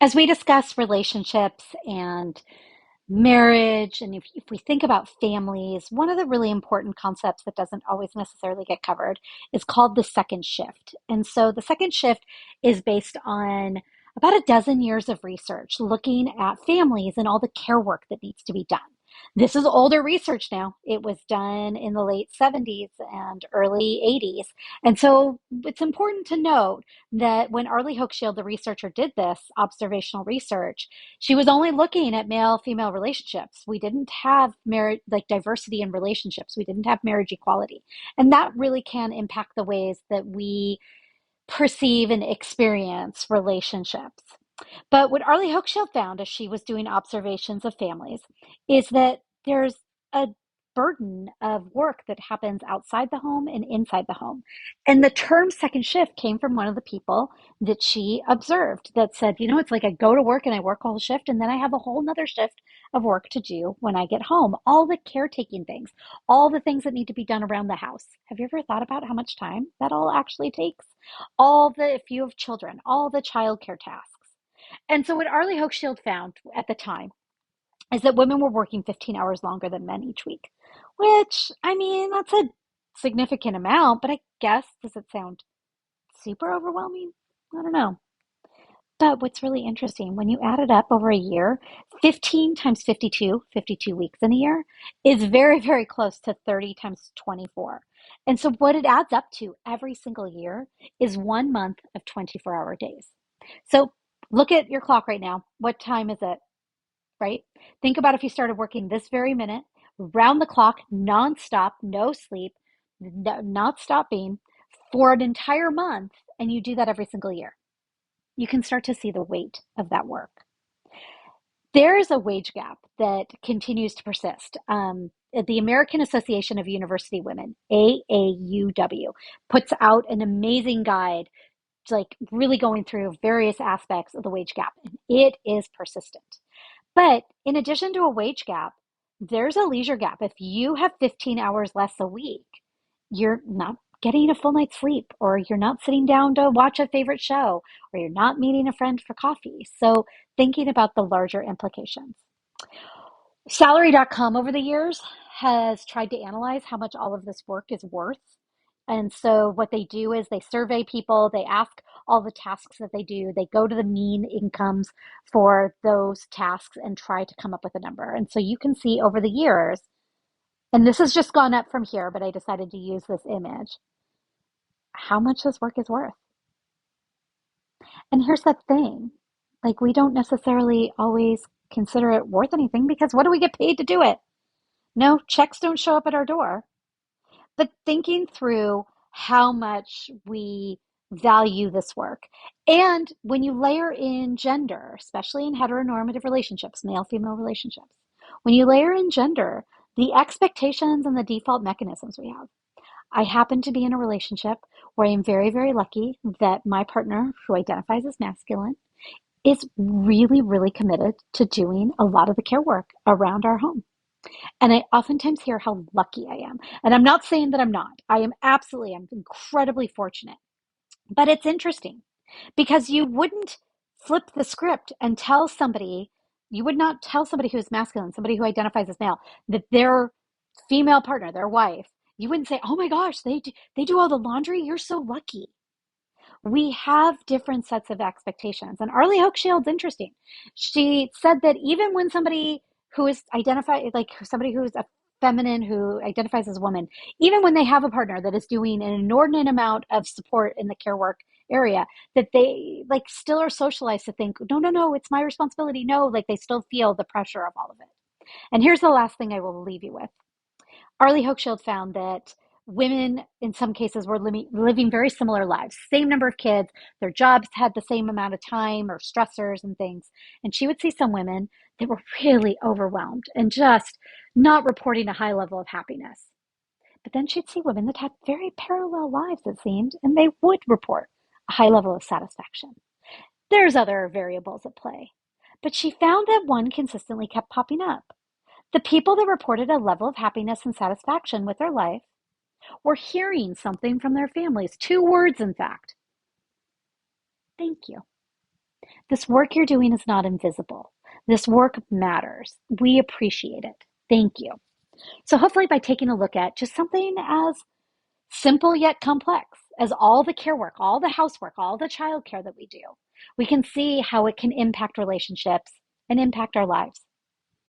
As we discuss relationships and marriage, and if we think about families, one of the really important concepts that doesn't always necessarily get covered is called the second shift. And so the second shift is based on about a dozen years of research looking at families and all the care work that needs to be done. This is older research now. It was done in the late 70s and early 80s. And so it's important to note that when Arlie Hochschild, the researcher, did this observational research, she was only looking at male female relationships. We didn't have marriage, like diversity in relationships. We didn't have marriage equality. And that really can impact the ways that we perceive and experience relationships. But what Arlie Hochschild found as she was doing observations of families is that there's a burden of work that happens outside the home and inside the home. And the term second shift came from one of the people that she observed that said, it's like I go to work and I work a whole shift, and then I have a whole nother shift of work to do when I get home. All the caretaking things, all the things that need to be done around the house. Have you ever thought about how much time that all actually takes? If you have children, all the childcare tasks. And so what Arlie Hochschild found at the time is that women were working 15 hours longer than men each week, which, I mean, that's a significant amount, but I guess, does it sound super overwhelming? I don't know. But what's really interesting, when you add it up over a year, 15 times 52, 52 weeks in a year, is very, very close to 30 times 24. And so what it adds up to every single year is 1 month of 24-hour days. So look at your clock right now. What time is it, right? Think about if you started working this very minute, round the clock, nonstop, no sleep, not stopping for an entire month, and you do that every single year. You can start to see the weight of that work. There is a wage gap that continues to persist. The American Association of University Women, AAUW, puts out an amazing guide, like really going through various aspects of the wage gap, and it is persistent. But in addition to a wage gap, there's a leisure gap. If you have 15 hours less a week, you're not getting a full night's sleep, or you're not sitting down to watch a favorite show, or you're not meeting a friend for coffee. So thinking about the larger implications. Salary.com over the years has tried to analyze how much all of this work is worth. And so what they do is they survey people, they ask all the tasks that they do, they go to the mean incomes for those tasks and try to come up with a number. And so you can see over the years, and this has just gone up from here, but I decided to use this image, how much this work is worth. And here's the thing, like we don't necessarily always consider it worth anything, because what do we get paid to do it? No, checks don't show up at our door. But thinking through how much we value this work. And when you layer in gender, especially in heteronormative relationships, male female relationships, when you layer in gender, the expectations and the default mechanisms we have. I happen to be in a relationship where I am very, very lucky that my partner, who identifies as masculine, is really, really committed to doing a lot of the care work around our home. And I oftentimes hear how lucky I am. And I'm not saying that I'm not. I'm incredibly fortunate. But it's interesting because flip the script and you would not tell somebody who's masculine, somebody who identifies as male, that their female partner, their wife, you wouldn't say, oh my gosh, they do all the laundry. You're so lucky. We have different sets of expectations. And Arlie Hochschild's interesting. She said that even when somebody who is identified, like somebody who's a feminine who identifies as a woman, even when they have a partner that is doing an inordinate amount of support in the care work area, that they like still are socialized to think, no, no, no, it's my responsibility. No, like they still feel the pressure of all of it. And here's the last thing I will leave you with. Arlie Hochschild found that women, in some cases, were living very similar lives, same number of kids, their jobs had the same amount of time or stressors and things. And she would see some women that were really overwhelmed and just not reporting a high level of happiness. But then she'd see women that had very parallel lives, it seemed, and they would report a high level of satisfaction. There's other variables at play, but she found that one consistently kept popping up. The people that reported a level of happiness and satisfaction with their life were hearing something from their families. Two words, in fact. Thank you. This work you're doing is not invisible. This work matters. We appreciate it. Thank you. So, hopefully, by taking a look at just something as simple yet complex as all the care work, all the housework, all the childcare that we do, we can see how it can impact relationships and impact our lives.